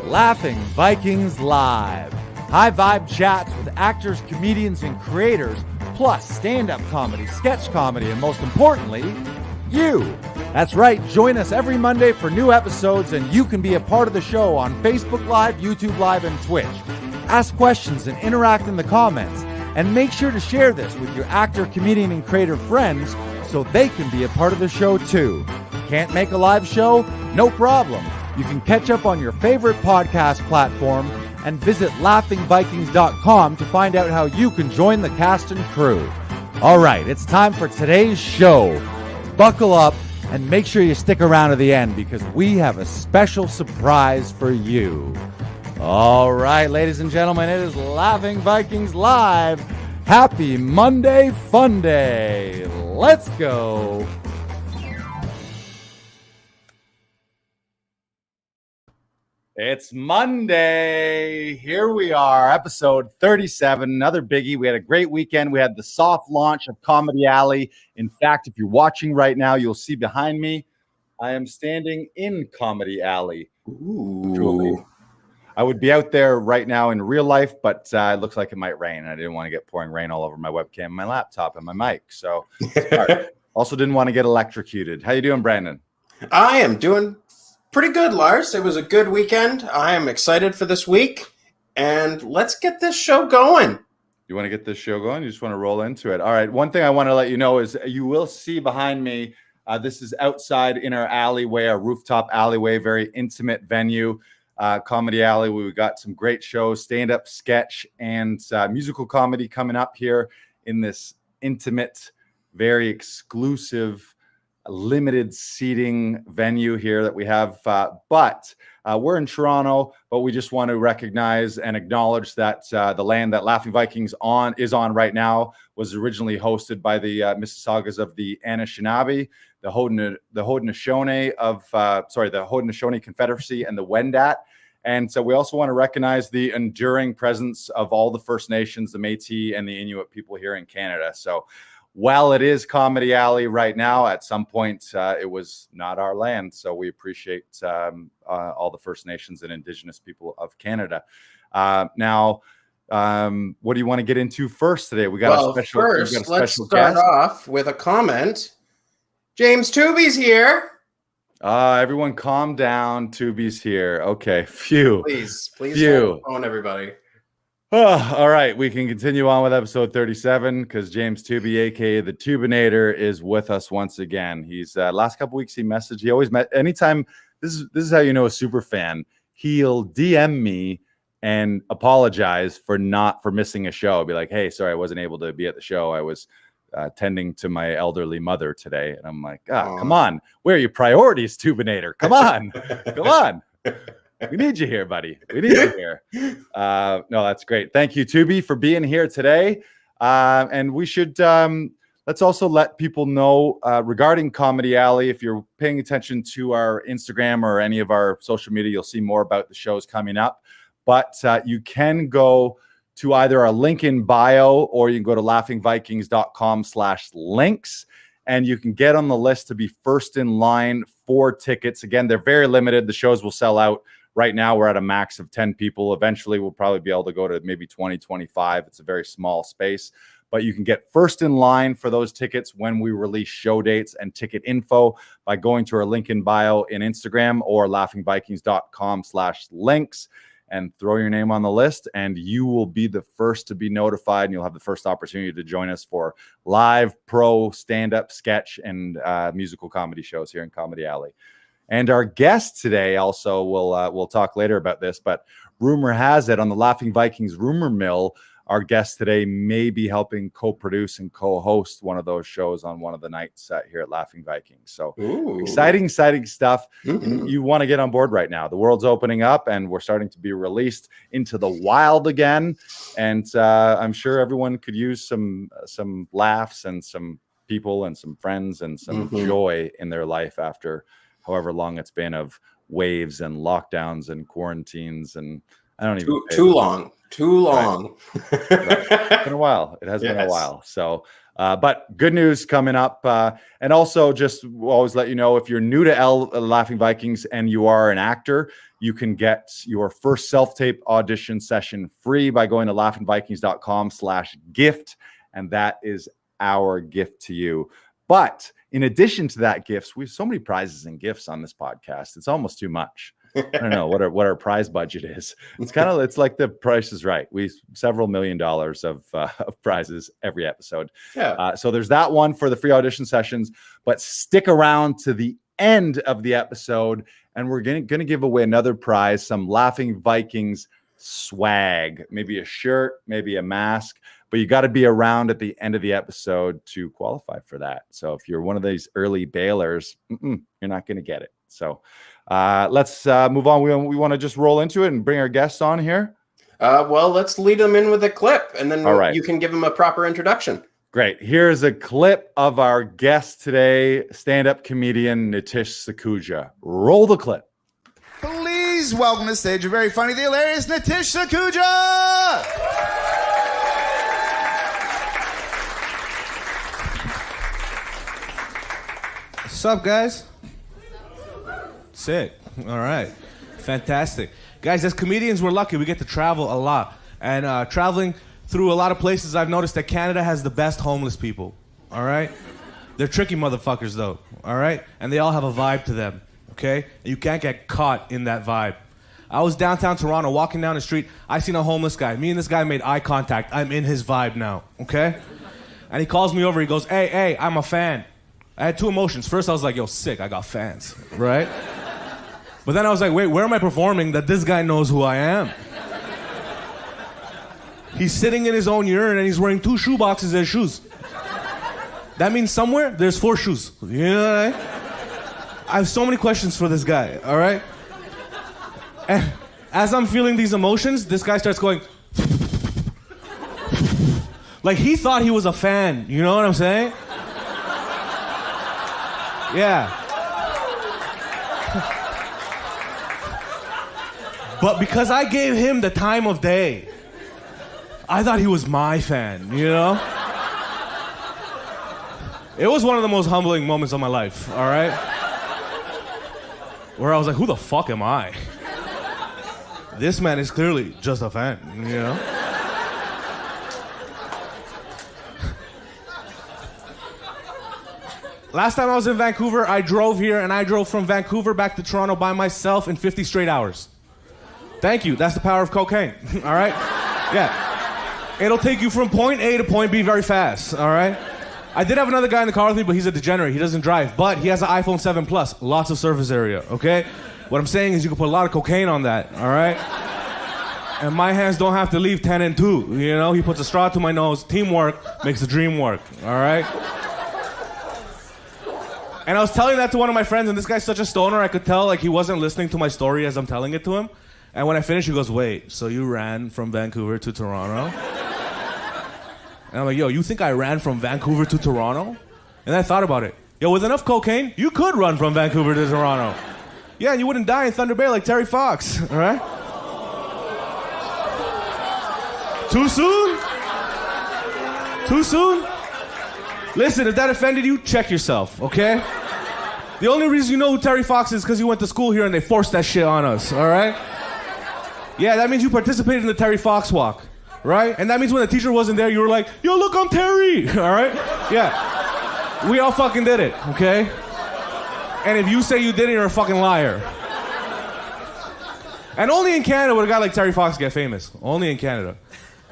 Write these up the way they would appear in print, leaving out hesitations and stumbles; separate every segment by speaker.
Speaker 1: Laughing Vikings Live. High vibe chats with actors, comedians, and creators, plus stand-up comedy, sketch comedy, and most importantly, you. That's right, join us every Monday for new episodes, and you can be a part of the show on Facebook Live, YouTube Live, and Twitch. Ask questions and interact in the comments, and make sure to share this with your actor, comedian, and creator friends so they can be a part of the show too. Can't make a live show? No problem. You can catch up on your favorite podcast platform and visit laughingvikings.com to find out how you can join the cast and crew. All right, it's time for today's show. Buckle up and make sure you stick around to the end because we have a special surprise for you. All right, ladies and gentlemen, it is Laughing Vikings Live. Happy Monday Fun Day. Let's go. It's Monday. Here we are, episode 37, another biggie. We had a great weekend. We had the soft launch of Comedy Alley. In fact, if you're watching right now, you'll see behind me, I am standing in Comedy Alley.
Speaker 2: Ooh.
Speaker 1: Truly. I would be out there right now in real life, but it looks like it might rain. I didn't want to get pouring rain all over my webcam, my laptop, and my mic. So, also didn't want to get electrocuted. How you doing, Brandon?
Speaker 2: I am doing pretty good, Lars. It was a good weekend. I am excited for this week, and let's get this show going.
Speaker 1: You want to get this show going? You just want to roll into it. All right. One thing I want to let you know is you will see behind me, this is outside in our alleyway, our rooftop alleyway, very intimate venue. Comedy Alley. We got some great shows, stand-up, sketch, and musical comedy coming up here in this intimate, very exclusive, limited seating venue here that we have. But we're in Toronto, but we just want to recognize and acknowledge that the land that Laughing Vikings is on right now was originally hosted by the Mississaugas of the Anishinaabe, the Haudenosaunee Confederacy, and the Wendat. And so we also want to recognize the enduring presence of all the First Nations, the Métis, and the Inuit people here in Canada. So while it is Comedy Alley right now, at some point it was not our land. So we appreciate all the First Nations and Indigenous people of Canada. Now, what do you want to get into first today? We got a special guest.
Speaker 2: Let's start off with a comment. James Tooby's here.
Speaker 1: Everyone calm down. Tubi's here. Okay. Phew.
Speaker 2: Please hold the phone, everybody.
Speaker 1: All right. We can continue on with episode 37 because James Tuby, aka the Tubinator, is with us once again. He's last couple weeks he messaged. He always met anytime. This is how you know a super fan. He'll DM me and apologize for missing a show. Be like, hey, sorry, I wasn't able to be at the show. I was tending to my elderly mother today. And I'm like, come on. Where are your priorities, Tubinator? Come on. Come on. We need you here, buddy. We need you here. No, that's great. Thank you, Tubi, for being here today. And we should, let's also let people know regarding Comedy Alley. If you're paying attention to our Instagram or any of our social media, you'll see more about the shows coming up. But you can go to either our link in bio or you can go to laughingvikings.com/links and you can get on the list to be first in line for tickets. Again, they're very limited. The shows will sell out. Right now, we're at a max of 10 people. Eventually, we'll probably be able to go to maybe 20, 25. It's a very small space. But you can get first in line for those tickets when we release show dates and ticket info by going to our link in bio in Instagram or laughingvikings.com/links. And throw your name on the list, and you will be the first to be notified, and you'll have the first opportunity to join us for live pro stand-up sketch and musical comedy shows here in Comedy Alley. And our guest today also, we'll talk later about this, but rumor has it on the Laughing Vikings rumor mill, our guest today may be helping co-produce and co-host one of those shows on one of the nights here at Laughing Vikings. So exciting stuff. Mm-hmm. You want to get on board right now. The world's opening up and we're starting to be released into the wild again. And I'm sure everyone could use some laughs and some people and some friends and some joy in their life after however long it's been of waves and lockdowns and quarantines and I don't even.
Speaker 2: Too long. Too long.
Speaker 1: Right. It's been a while. It has been a while. So, but good news coming up. And also, just we'll always let you know, if you're new to Laughing Vikings and you are an actor, you can get your first self-tape audition session free by going to laughingvikings.com/gift. And that is our gift to you. But in addition to that gifts, we have so many prizes and gifts on this podcast. It's almost too much. I don't know what our prize budget is. It's like the Price is Right. We several $1 million of prizes every episode.
Speaker 2: Yeah.
Speaker 1: So there's that one for the free audition sessions, but stick around to the end of the episode and we're going to give away another prize, some Laughing Vikings swag, maybe a shirt, maybe a mask, but you got to be around at the end of the episode to qualify for that. So if you're one of these early bailers, you're not going to get it. So let's move on. We want to just roll into it and bring our guests on here.
Speaker 2: Well, let's lead them in with a clip, and then you can give them a proper introduction.
Speaker 1: Great. Here's a clip of our guest today, stand-up comedian Nitish Sakhuja. Roll the clip.
Speaker 3: Please welcome to the stage a very funny, the hilarious Nitish Sakhuja!
Speaker 4: What's up, guys? Sick. All right. Fantastic. Guys, as comedians, we're lucky. We get to travel a lot. And traveling through a lot of places, I've noticed that Canada has the best homeless people. All right? They're tricky motherfuckers, though. All right? And they all have a vibe to them. Okay? And you can't get caught in that vibe. I was downtown Toronto, walking down the street. I seen a homeless guy. Me and this guy made eye contact. I'm in his vibe now. Okay? And he calls me over. He goes, hey, I'm a fan. I had two emotions. First, I was like, yo, sick. I got fans. Right? But then I was like, wait, where am I performing that this guy knows who I am? He's sitting in his own urine and he's wearing 2 shoe boxes as shoes. That means somewhere there's 4 shoes. You know what I mean? I have so many questions for this guy, all right? And as I'm feeling these emotions, this guy starts going... like he thought he was a fan, you know what I'm saying? Yeah. But because I gave him the time of day, I thought he was my fan, you know? It was one of the most humbling moments of my life, all right? Where I was like, who the fuck am I? This man is clearly just a fan, you know? Last time I was in Vancouver, I drove here and I drove from Vancouver back to Toronto by myself in 50 straight hours. Thank you. That's the power of cocaine. All right? Yeah. It'll take you from point A to point B very fast. All right? I did have another guy in the car with me, but he's a degenerate. He doesn't drive. But he has an iPhone 7 Plus. Lots of surface area. Okay? What I'm saying is you can put a lot of cocaine on that. All right? And my hands don't have to leave 10 and 2. You know? He puts a straw to my nose. Teamwork makes the dream work. All right? And I was telling that to one of my friends, and this guy's such a stoner, I could tell like he wasn't listening to my story as I'm telling it to him. And when I finished, he goes, wait, so you ran from Vancouver to Toronto? And I'm like, yo, you think I ran from Vancouver to Toronto? And I thought about it. Yo, with enough cocaine, you could run from Vancouver to Toronto. Yeah, and you wouldn't die in Thunder Bay like Terry Fox, all right? Too soon? Too soon? Listen, if that offended you, check yourself, okay? The only reason you know who Terry Fox is because you went to school here and they forced that shit on us, all right? Yeah, that means you participated in the Terry Fox walk, right? And that means when the teacher wasn't there, you were like, yo, look, I'm Terry, all right? Yeah. We all fucking did it, okay? And if you say you did it, you're a fucking liar. And only in Canada would a guy like Terry Fox get famous. Only in Canada.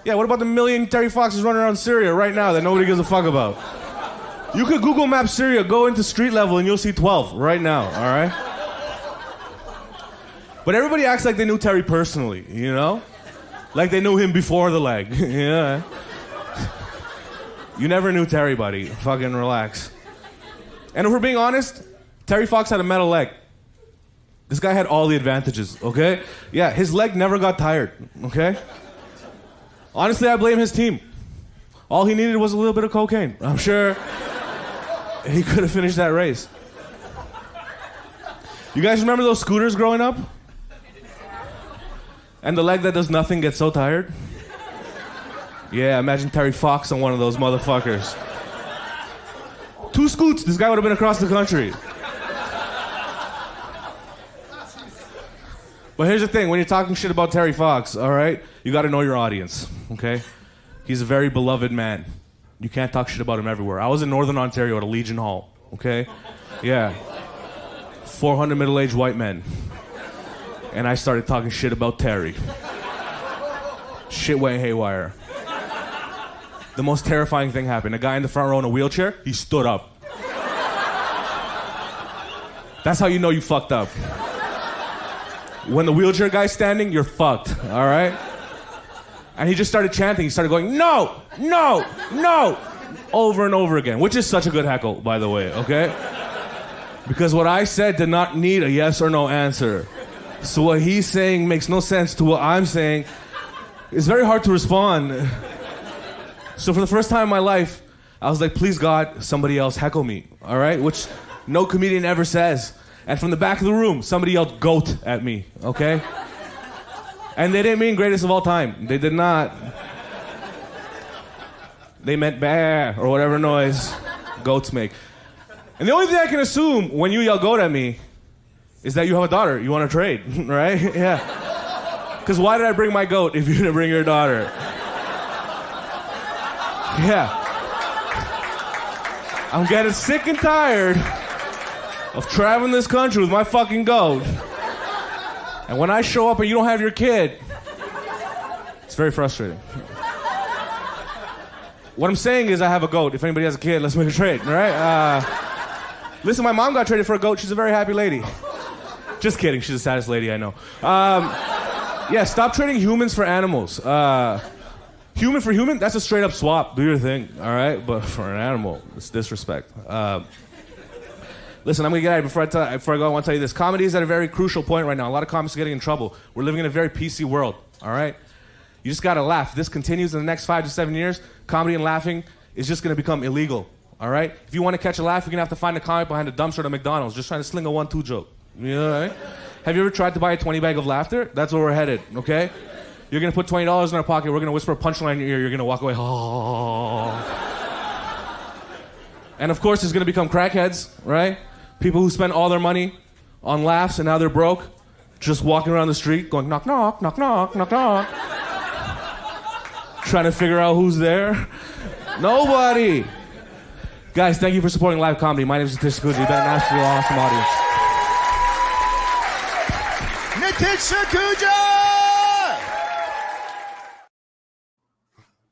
Speaker 4: Yeah, what about the million Terry Foxes running around Syria right now that nobody gives a fuck about? You could Google Map Syria, go into street level, and you'll see 12 right now, all right? But everybody acts like they knew Terry personally, you know? Like they knew him before the leg, yeah. You never knew Terry, buddy. Fucking relax. And if we're being honest, Terry Fox had a metal leg. This guy had all the advantages, okay? Yeah, his leg never got tired, okay? Honestly, I blame his team. All he needed was a little bit of cocaine. I'm sure he could have finished that race. You guys remember those scooters growing up? And the leg that does nothing gets so tired. Yeah, imagine Terry Fox on one of those motherfuckers. 2 scoots, this guy would have been across the country. But here's the thing, when you're talking shit about Terry Fox, all right, you got to know your audience, okay? He's a very beloved man. You can't talk shit about him everywhere. I was in Northern Ontario at a Legion Hall, okay? Yeah. 400 middle-aged white men. And I started talking shit about Terry. Shit went haywire. The most terrifying thing happened. A guy in the front row in a wheelchair, he stood up. That's how you know you fucked up. When the wheelchair guy's standing, you're fucked, all right? And he just started chanting. He started going, no, no, no, over and over again, which is such a good heckle, by the way, okay? Because what I said did not need a yes or no answer. So what he's saying makes no sense to what I'm saying. It's very hard to respond. So for the first time in my life, I was like, please God, somebody else heckle me, all right? Which no comedian ever says. And from the back of the room, somebody yelled GOAT at me, okay? And they didn't mean greatest of all time. They did not. They meant bah, or whatever noise goats make. And the only thing I can assume when you yell GOAT at me is that you have a daughter. You want to trade, right? Yeah. Because why did I bring my goat if you didn't bring your daughter? Yeah. I'm getting sick and tired of traveling this country with my fucking goat. And when I show up and you don't have your kid, it's very frustrating. What I'm saying is I have a goat. If anybody has a kid, let's make a trade, all right? Listen, my mom got traded for a goat. She's a very happy lady. Just kidding. She's the saddest lady I know. Yeah, stop trading humans for animals. Human for human, that's a straight up swap. Do your thing, all right? But for an animal, it's disrespect. Listen, I'm going to get out of here. Before I go, I want to tell you this. Comedy is at a very crucial point right now. A lot of comics are getting in trouble. We're living in a very PC world, all right? You just got to laugh. If this continues in the next 5 to 7 years, comedy and laughing is just going to become illegal, all right? If you want to catch a laugh, you're going to have to find a comic behind a dumpster at a McDonald's just trying to sling a 1-2 joke. You know what I mean? Have you ever tried to buy a 20 bag of laughter? That's where we're headed, okay? You're going to put $20 in our pocket. We're going to whisper a punchline in your ear. You're going to walk away. Oh. And of course, it's going to become crackheads, right? People who spend all their money on laughs and now they're broke, just walking around the street going knock, knock, knock, knock, knock, knock. Trying to figure out who's there. Nobody. Guys, thank you for supporting live comedy. My name is Nitish Sakhuja. You've been an absolutely awesome audience.
Speaker 3: Nitish Sakhuja!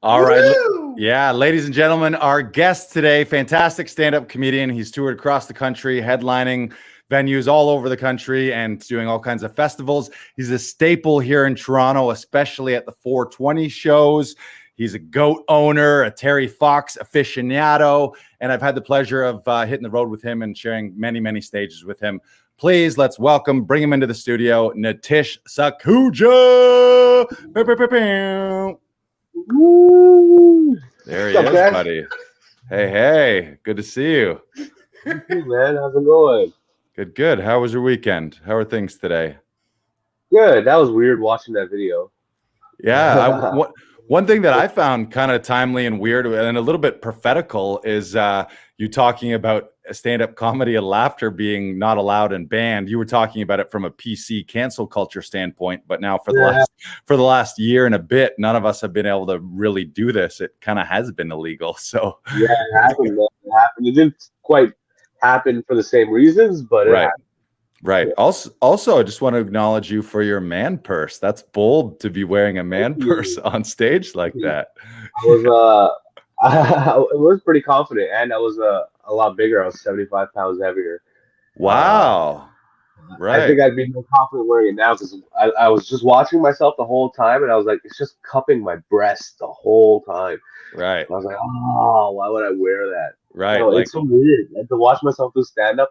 Speaker 1: All right. Yeah, ladies and gentlemen, our guest today, fantastic stand-up comedian. He's toured across the country, headlining venues all over the country and doing all kinds of festivals. He's a staple here in Toronto, especially at the 420 shows. He's a goat owner, a Terry Fox aficionado, and I've had the pleasure of hitting the road with him and sharing many, many stages with him. Please, let's bring him into the studio, Nitish Sakhuja. There he is, buddy. Hey, good to see you.
Speaker 5: Hey, man, how's it going?
Speaker 1: Good. How was your weekend? How are things today?
Speaker 5: Good. That was weird watching that video.
Speaker 1: Yeah, one thing that I found kind of timely and weird and a little bit prophetical is you talking about stand-up comedy and laughter being not allowed and banned. You were talking about it from a PC cancel culture standpoint, but now for the last year and a bit, none of us have been able to really do this. It kind of has been illegal. So
Speaker 5: yeah, it happened. It didn't quite happen for the same reasons, but it happened.
Speaker 1: Right. Also, I just want to acknowledge you for your man purse. That's bold to be wearing a man purse on stage like that.
Speaker 5: I was pretty confident, and I was a lot bigger. I was 75 pounds heavier.
Speaker 1: Wow. Right.
Speaker 5: I think I'd be more confident wearing it now because I was just watching myself the whole time, and I was like, it's just cupping my breast the whole time.
Speaker 1: Right.
Speaker 5: And I was like, oh, why would I wear that?
Speaker 1: Right.
Speaker 5: It's so weird. And to watch myself do stand-up,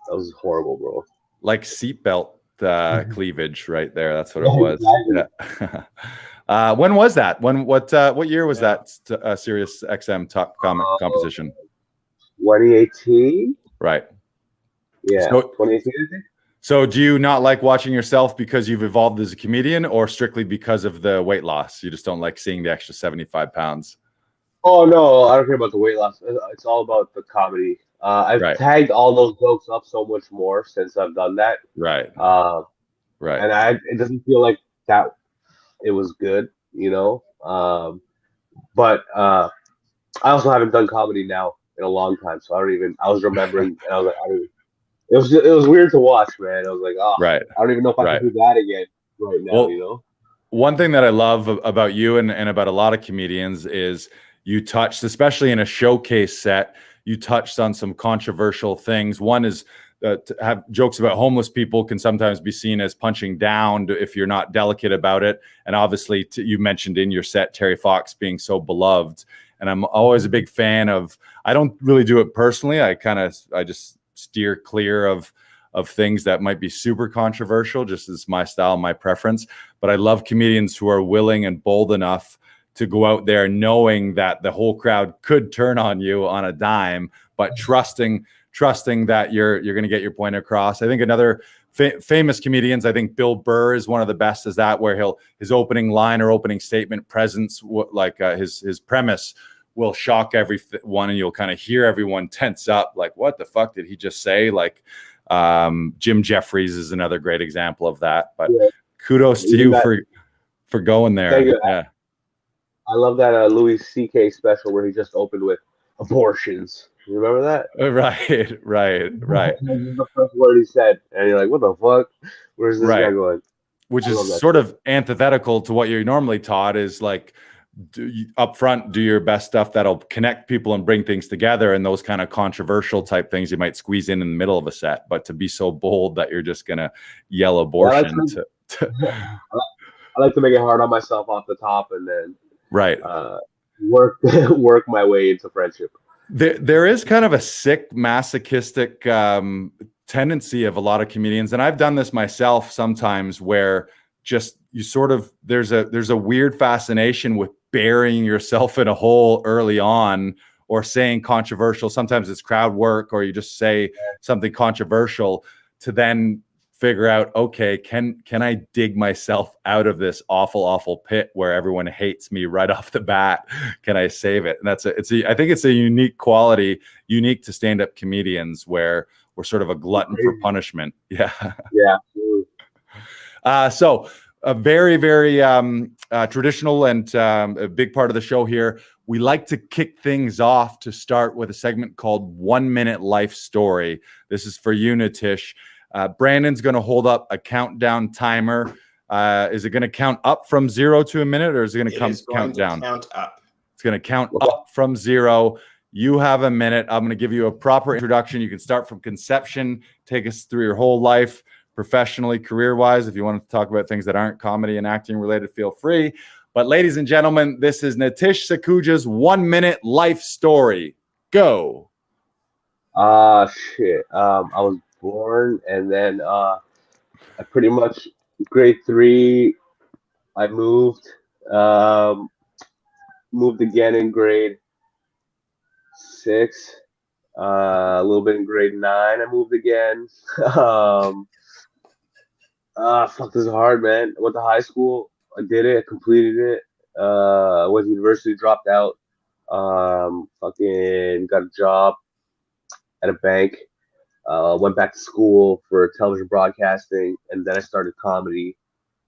Speaker 5: that was horrible, bro.
Speaker 1: Like seatbelt cleavage right there. That's what it was. Yeah. When was that? What year was that Sirius XM top comic composition?
Speaker 5: 2018.
Speaker 1: Right.
Speaker 5: Yeah,
Speaker 1: so,
Speaker 5: 2018, I think.
Speaker 1: So do you not like watching yourself because you've evolved as a comedian, or strictly because of the weight loss? You just don't like seeing the extra 75 pounds?
Speaker 5: Oh no, I don't care about the weight loss. It's all about the comedy. I've
Speaker 1: Right,
Speaker 5: tagged all those jokes up so much more since I've done that.
Speaker 1: right,
Speaker 5: Uh,
Speaker 1: right.
Speaker 5: and it doesn't feel like that it was good, but I also haven't done comedy now in a long time, so I don't even. I was remembering, and I was like, it was weird to watch, man. I was like, oh,
Speaker 1: Right,
Speaker 5: I don't even know if I can
Speaker 1: right.
Speaker 5: do that again right now,
Speaker 1: Well, one thing that I love about you and about a lot of comedians is you touched, especially in a showcase set, you touched on some controversial things. One is to have jokes about homeless people can sometimes be seen as punching down if you're not delicate about it. And obviously, you mentioned in your set Terry Fox being so beloved. And I'm always a big fan of. I don't really do it personally. I just steer clear of things that might be super controversial. Just as my style, my preference. But I love comedians who are willing and bold enough to go out there knowing that the whole crowd could turn on you on a dime, but trusting that you're going to get your point across. I think another famous comedians, I think Bill Burr is one of the best as that, where his opening line or opening statement presence, his premise will shock everyone, and you'll kind of hear everyone tense up, like, what the fuck did he just say? Like, Jim Jeffries is another great example of that. But kudos to you for going there.
Speaker 5: Thank you.
Speaker 1: Yeah.
Speaker 5: I love that Louis C.K. special where he just opened with abortions. You remember that?
Speaker 1: Right.
Speaker 5: The first word he said, and you're like, "What the fuck? Where's this guy going?"
Speaker 1: Which is sort of antithetical to what you're normally taught. Is like, up front, do your best stuff that'll connect people and bring things together, and those kind of controversial type things you might squeeze in the middle of a set. But to be so bold that you're just gonna yell abortion,
Speaker 5: I like to make it hard on myself off the top, and then work my way into friendship.
Speaker 1: There is kind of a sick masochistic tendency of a lot of comedians, and I've done this myself sometimes, where just you sort of there's a weird fascination with burying yourself in a hole early on, or saying controversial. Sometimes it's crowd work, or you just say something controversial to then figure out, okay, can I dig myself out of this awful pit where everyone hates me right off the bat? Can I save it? And I think it's a unique quality, unique to stand-up comedians, where we're sort of a glutton for punishment. Yeah. So a very, very traditional and a big part of the show here. We like to kick things off to start with a segment called 1 Minute Life Story. This is for you, Nitish. Brandon's going to hold up a countdown timer. Is it going to count up from 0 to a minute, or is it going to count down?
Speaker 2: Count up.
Speaker 1: It's going to count up from 0. You have a minute. I'm going to give you a proper introduction. You can start from conception, take us through your whole life, professionally, career-wise. If you want to talk about things that aren't comedy and acting related, feel free. But ladies and gentlemen, this is Nitish Sakhuja's 1 Minute Life Story. Go.
Speaker 5: Shit. I was born, and then I pretty much grade 3 I moved again in grade 6, a little bit in grade 9 I moved again. Fuck, this is hard, man. I went to high school, I did it, I completed it. I went to university, dropped out, fucking got a job at a bank. Went back to school for television broadcasting, and then I started comedy.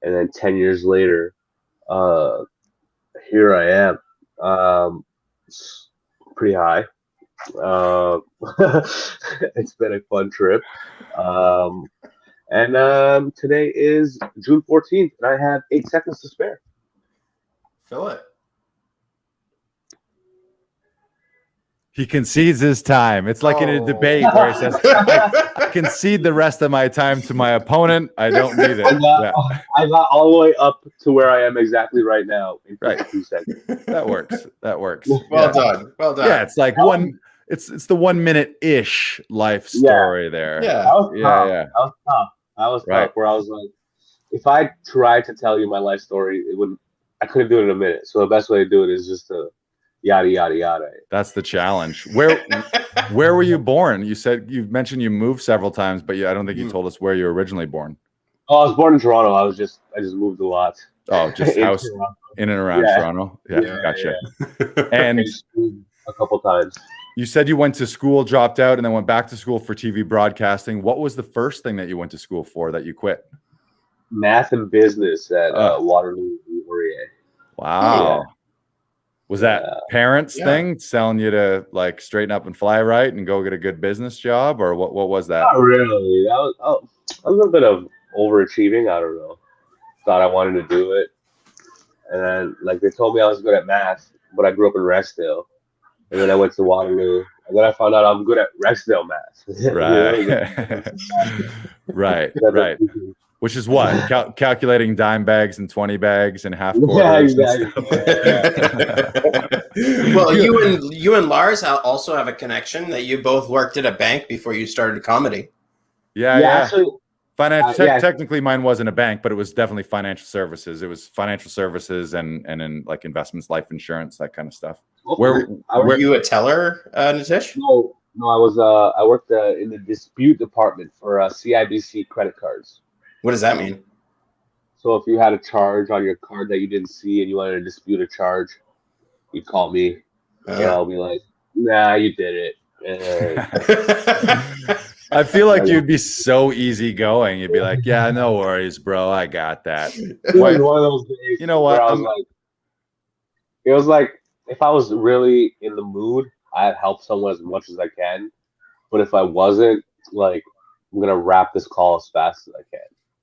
Speaker 5: And then 10 years later, here I am. Pretty high. It's been a fun trip. And today is June 14th, and I have 8 seconds to spare.
Speaker 2: Fill it.
Speaker 1: He concedes his time. It's like in a debate where he says, I concede the rest of my time to my opponent. I don't need it.
Speaker 5: I got all the way up to where I am exactly right now in 52 seconds.
Speaker 1: That works.
Speaker 2: Well done.
Speaker 1: Yeah, it's like it's the 1 minute-ish life story there.
Speaker 2: Yeah.
Speaker 5: That was tough. Where I was like, if I tried to tell you my life story, I couldn't do it in a minute. So the best way to do it is just to yada yada yada.
Speaker 1: That's the challenge. Where were you born? You mentioned you moved several times, but I don't think you told us where you were originally born.
Speaker 5: Oh, I was born in Toronto. I just moved a lot.
Speaker 1: Oh, just
Speaker 5: in
Speaker 1: house
Speaker 5: Toronto.
Speaker 1: in and around Toronto. Yeah, gotcha.
Speaker 5: Yeah.
Speaker 1: And
Speaker 5: a couple times.
Speaker 1: You said you went to school, dropped out, and then went back to school for TV broadcasting. What was the first thing that you went to school for that you quit?
Speaker 5: Math and business at Waterloo, Laurier.
Speaker 1: Wow. Yeah. Was that parents' thing telling you to like straighten up and fly right and go get a good business job, or what was that?
Speaker 5: Not really. That was a little bit of overachieving. I don't know. Thought I wanted to do it, and then like they told me I was good at math, but I grew up in Rexdale, and then I went to Waterloo, and then I found out I'm good at Rexdale math.
Speaker 1: Right. Right. Which is what? Calculating dime bags and 20 bags and half quarters.
Speaker 5: Yeah, exactly.
Speaker 2: Well, you and Lars also have a connection that you both worked at a bank before you started comedy.
Speaker 1: Yeah.
Speaker 5: Actually,
Speaker 1: technically mine wasn't a bank, but it was definitely financial services. It was financial services and in like investments, life insurance, that kind of stuff.
Speaker 2: Were you a teller, Nitish?
Speaker 5: No, I worked in the dispute department for CIBC credit cards.
Speaker 2: What does that mean?
Speaker 5: So if you had a charge on your card that you didn't see and you wanted to dispute a charge, you'd call me, and I'll be like, "Nah, you did it."
Speaker 1: I feel like you'd be so easygoing. You'd be like, "Yeah, no worries, bro. I got that."
Speaker 5: It was one of those days.
Speaker 1: You know what?
Speaker 5: It was like if I was really in the mood, I'd help someone as much as I can. But if I wasn't, like, I'm gonna wrap this call as fast as I can.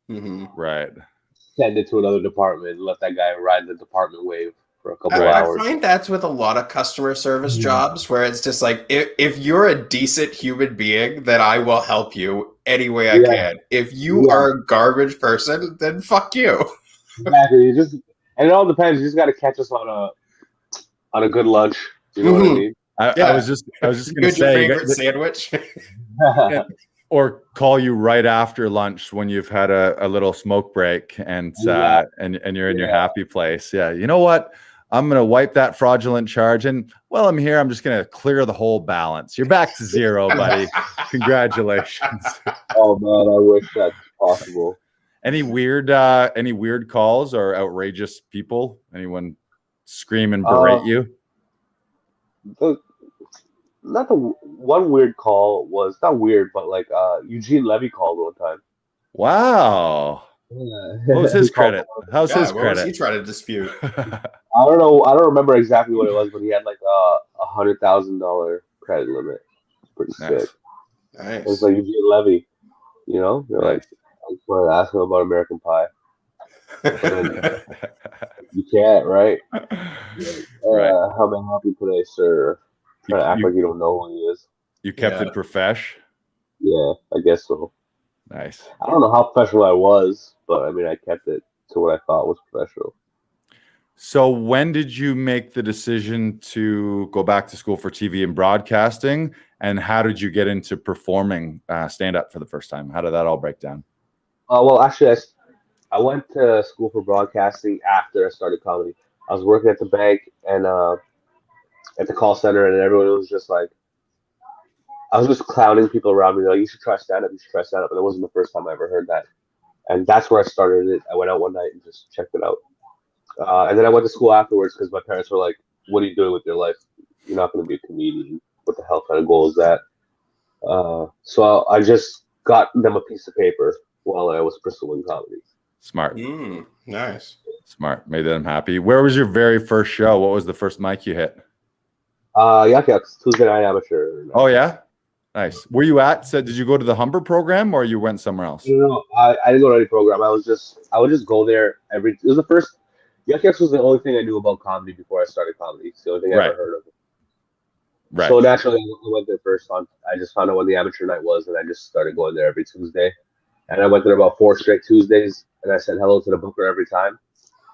Speaker 2: Mm-hmm.
Speaker 1: Right.
Speaker 5: Send it to another department. Let that guy ride the department wave for a couple hours.
Speaker 2: I find that's with a lot of customer service jobs where it's just like, if you're a decent human being, then I will help you any way I can. If you are a garbage person, then fuck you.
Speaker 5: Exactly. And it all depends. You just got to catch us on a good lunch. You know what I mean?
Speaker 1: I was just gonna say,
Speaker 2: your favorite sandwich.
Speaker 1: Or call you right after lunch when you've had a little smoke break and you're in your happy place. Yeah. You know what? I'm going to wipe that fraudulent charge. And while I'm here, I'm just going to clear the whole balance. You're back to zero, buddy. Congratulations.
Speaker 5: Oh man, I wish that's possible.
Speaker 1: Any weird calls or outrageous people? Anyone scream and berate you?
Speaker 5: Not the one weird call was not weird, but like Eugene Levy called one time.
Speaker 1: Wow.
Speaker 5: Yeah.
Speaker 1: What was his credit? How's his
Speaker 2: what
Speaker 1: credit?
Speaker 2: was he trying to dispute?
Speaker 5: I don't know. I don't remember exactly what it was, but he had like a $100,000 credit limit. Pretty sick.
Speaker 2: Nice.
Speaker 5: It was like Eugene Levy, you know. They're like, I just wanted to ask him about American Pie. You can't, right? Like, how may I help you today, sir? Trying to act like you don't know who he is.
Speaker 1: You kept it profesh?
Speaker 5: Yeah, I guess so.
Speaker 1: Nice.
Speaker 5: I don't know how professional I was, but I mean, I kept it to what I thought was professional.
Speaker 1: So when did you make the decision to go back to school for TV and broadcasting? And how did you get into performing stand-up for the first time? How did that all break down?
Speaker 5: Well, actually, I went to school for broadcasting after I started comedy. I was working at the bank and at the call center, and everyone was just like, I was just clowning people around me, like, you should try stand-up, you should try stand-up. And it wasn't the first time I ever heard that. And that's where I started it. I went out one night and just checked it out. And then I went to school afterwards because my parents were like, what are you doing with your life? You're not going to be a comedian. What the hell kind of goal is that? So I just got them a piece of paper while I was pursuing comedy.
Speaker 1: Smart.
Speaker 2: Nice.
Speaker 1: Smart. Made them happy. Where was your very first show? What was the first mic you hit?
Speaker 5: Yuck Yucks, Tuesday Night Amateur.
Speaker 1: Oh, yeah? Nice. Where you at? Did you go to the Humber program or you went somewhere else?
Speaker 5: No, I didn't go to any program. I would just go there it was the first. Yuck Yucks was the only thing I knew about comedy before I started comedy. It's the only thing I ever heard of.
Speaker 1: Right.
Speaker 5: So naturally, I went there first. I just found out when the amateur night was, and I just started going there every Tuesday. And I went there about 4 straight Tuesdays, and I said hello to the booker every time.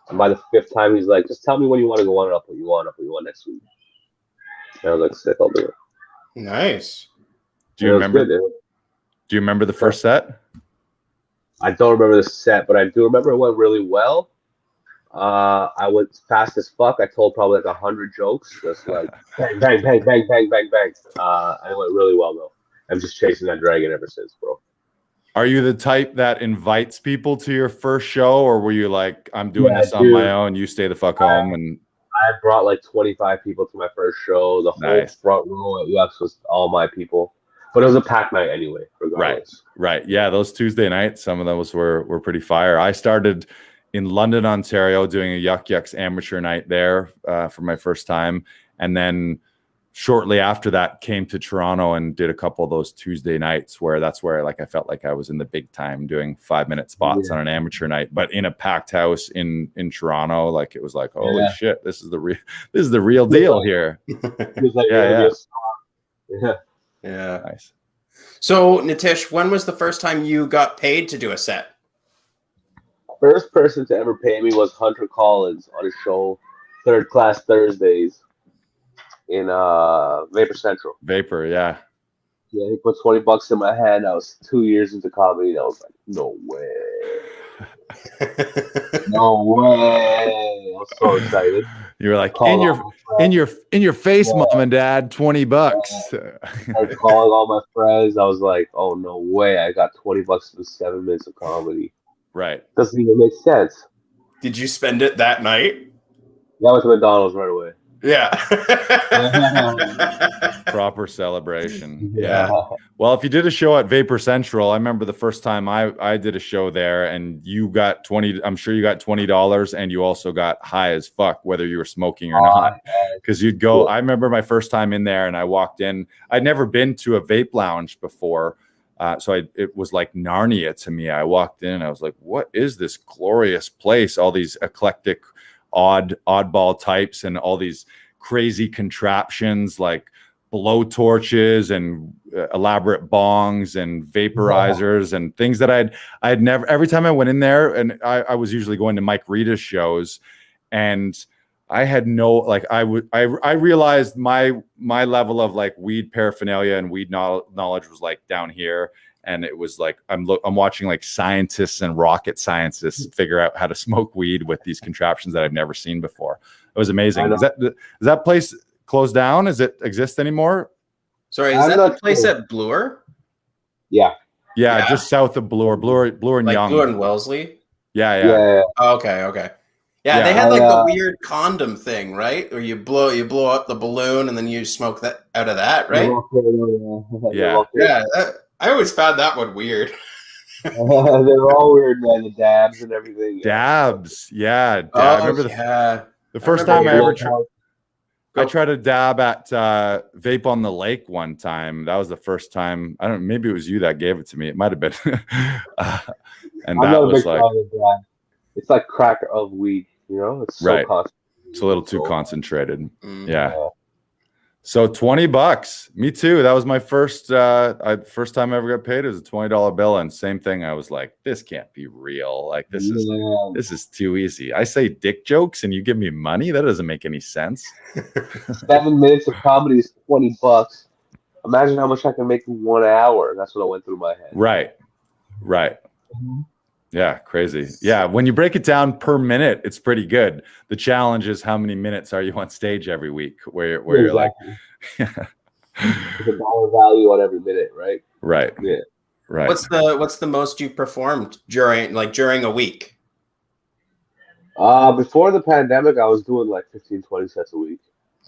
Speaker 5: And by the 5th time, he's like, just tell me when you want to go on, and I'll put you on. I'll put you on next week. And I was like, sick, I'll do it.
Speaker 2: Nice.
Speaker 1: Do you remember the first set?
Speaker 5: I don't remember the set, but I do remember it went really well. I went fast as fuck. I told probably like 100 jokes, just like bang, bang, bang, bang, bang, bang, bang. And it went really well though. I'm just chasing that dragon ever since, bro.
Speaker 1: Are you the type that invites people to your first show, or were you like, I'm doing
Speaker 5: Yeah,
Speaker 1: this on my own, you stay the fuck home? And
Speaker 5: I brought like 25 people to my first show. The whole
Speaker 1: Nice.
Speaker 5: front row at UX was all my people. But it was a packed night anyway, regardless.
Speaker 1: Right. Yeah, those Tuesday nights, some of those were pretty fire. I started in London, Ontario, doing a Yuck Yucks amateur night there for my first time. And then shortly after that came to Toronto and did a couple of those Tuesday nights where that's where like I felt like I was in the big time doing 5-minute spots on an amateur night, but in a packed house in Toronto. Like it was like, holy shit, this is the real deal here.
Speaker 2: Yeah.
Speaker 1: Nice.
Speaker 2: So Nitish, when was the first time you got paid to do a set?
Speaker 5: First person to ever pay me was Hunter Collins on his show Third Class Thursdays in Vapor Central.
Speaker 1: Vapor, yeah.
Speaker 5: Yeah, he put $20 in my hand. I was 2 years into comedy, and I was like, no way. No way. I was so excited.
Speaker 1: You were like, in your face, mom and dad, $20.
Speaker 5: I was calling all my friends. I was like, oh no way. I got $20 for 7 minutes of comedy.
Speaker 1: Right.
Speaker 5: Doesn't even make sense.
Speaker 2: Did you spend it that night?
Speaker 5: Yeah, I went to McDonald's right away.
Speaker 2: Yeah.
Speaker 1: Proper celebration. Yeah. Well, if you did a show at Vapor Central, I remember the first time I did a show there, and you got I'm sure you got $20, and you also got high as fuck, whether you were smoking or not. Because you'd go, I remember my first time in there, and I walked in. I'd never been to a vape lounge before. So it was like Narnia to me. I walked in and I was like, what is this glorious place? All these eclectic, oddball types and all these crazy contraptions like blow torches and elaborate bongs and vaporizers and things that I'd never, every time I went in there, and I was usually going to Mike Rita's shows, and I had no, like, I realized my level of like weed paraphernalia and weed knowledge was like down here. And it was like, I'm watching like scientists and rocket scientists figure out how to smoke weed with these contraptions that I've never seen before. It was amazing. Is that place closed down? Does it exist anymore?
Speaker 2: Sorry, is that the place at Bloor?
Speaker 5: Yeah.
Speaker 1: Yeah, just south of Bloor and
Speaker 2: like
Speaker 1: Young.
Speaker 2: Bloor and Wellesley?
Speaker 5: Yeah.
Speaker 2: Oh, okay. Yeah, they had like the weird condom thing, right? Or you blow up the balloon and then you smoke that out of that, right? Yeah. I always found that one weird.
Speaker 5: They're all weird, man. The dabs and everything.
Speaker 1: Dabs, yeah.
Speaker 2: I
Speaker 1: remember the first time I ever tried to dab at Vape on the Lake one time. That was the first time. I don't know, maybe it was you that gave it to me. It might have been. And that was like,
Speaker 5: it's like crack of weed, you know? It's so concentrated.
Speaker 1: It's a little too concentrated. Yeah. So $20. Me too. That was my first time I ever got paid. It was a $20 bill, and same thing. I was like, this can't be real. Like this is too easy. I say dick jokes and you give me money. That doesn't make any sense.
Speaker 5: 7 minutes of comedy is $20. Imagine how much I can make in 1 hour. That's what went through my head.
Speaker 1: Right. Mm-hmm. Yeah, crazy. Yeah, when you break it down per minute, it's pretty good. The challenge is how many minutes are you on stage every week where you're like
Speaker 5: There's a dollar value on every minute, right?
Speaker 1: Right.
Speaker 5: Yeah.
Speaker 1: Right.
Speaker 2: What's the most you've performed during a week?
Speaker 5: Before the pandemic, I was doing like 15, 20 sets a week.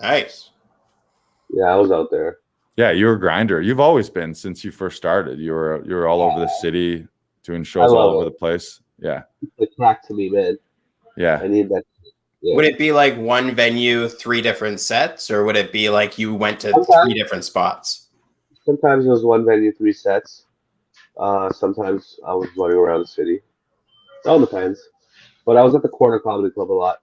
Speaker 2: Nice.
Speaker 5: Yeah, I was out there.
Speaker 1: Yeah, you're a grinder. You've always been since you first started. You were all over the city, doing shows all over the place. Yeah.
Speaker 5: It's back to me, man.
Speaker 1: Yeah.
Speaker 5: I need that. Yeah.
Speaker 2: Would it be like one venue, 3 different sets, or would it be like you went to 3 different spots?
Speaker 5: Sometimes it was one venue, 3 sets. Sometimes I was running around the city. It all depends. But I was at the Corner Comedy Club a lot.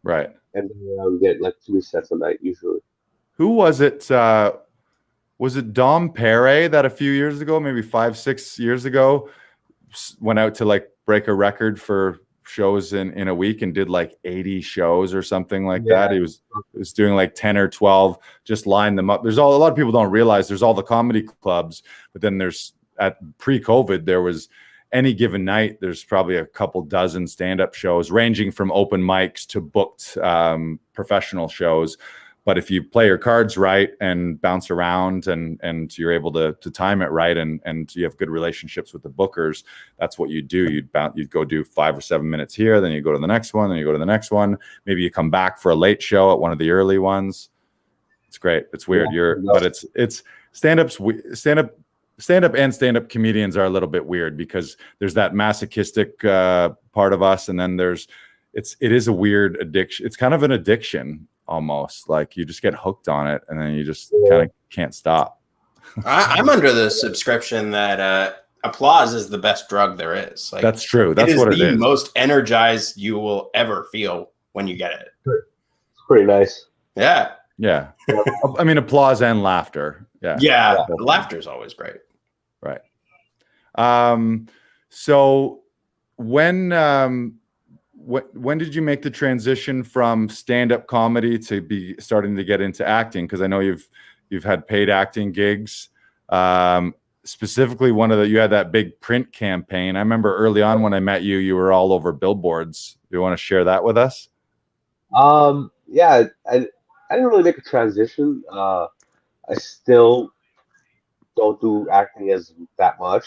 Speaker 1: Right.
Speaker 5: And I would get like 3 sets a night usually.
Speaker 1: Who was it? Was it Dom Perret that a few years ago, maybe 5-6 years ago, went out to like break a record for shows in a week and did like 80 shows or something like that? He was doing like 10 or 12, just lined them up. There's a lot of people don't realize there's all the comedy clubs, but then there's at pre-COVID, there was any given night, there's probably a couple dozen stand-up shows, ranging from open mics to booked professional shows. But if you play your cards right and bounce around and you're able to time it right and you have good relationships with the bookers, that's what you do. You'd go do 5 or 7 minutes here, then you go to the next one, then you go to the next one. Maybe you come back for a late show at one of the early ones. It's great. It's weird. But it's stand-up and stand-up comedians are a little bit weird because there's that masochistic part of us, and then it is a weird addiction. It's kind of an addiction almost. Like you just get hooked on it, and then you just kind of can't stop.
Speaker 2: I'm under the subscription that applause is the best drug there is. Like,
Speaker 1: that's true. That's what it is.
Speaker 2: The most energized you will ever feel when you get it.
Speaker 5: It's pretty nice.
Speaker 2: Yeah.
Speaker 1: Yeah. I mean, applause and laughter. Yeah.
Speaker 2: Yeah. Laughter is always great.
Speaker 1: Right. So when did you make the transition from stand-up comedy to be starting to get into acting? Because I know you've had paid acting gigs. Specifically, you had that big print campaign. I remember early on when I met you, you were all over billboards. You want to share that with us?
Speaker 5: Yeah, I didn't really make a transition. I still don't do acting as that much.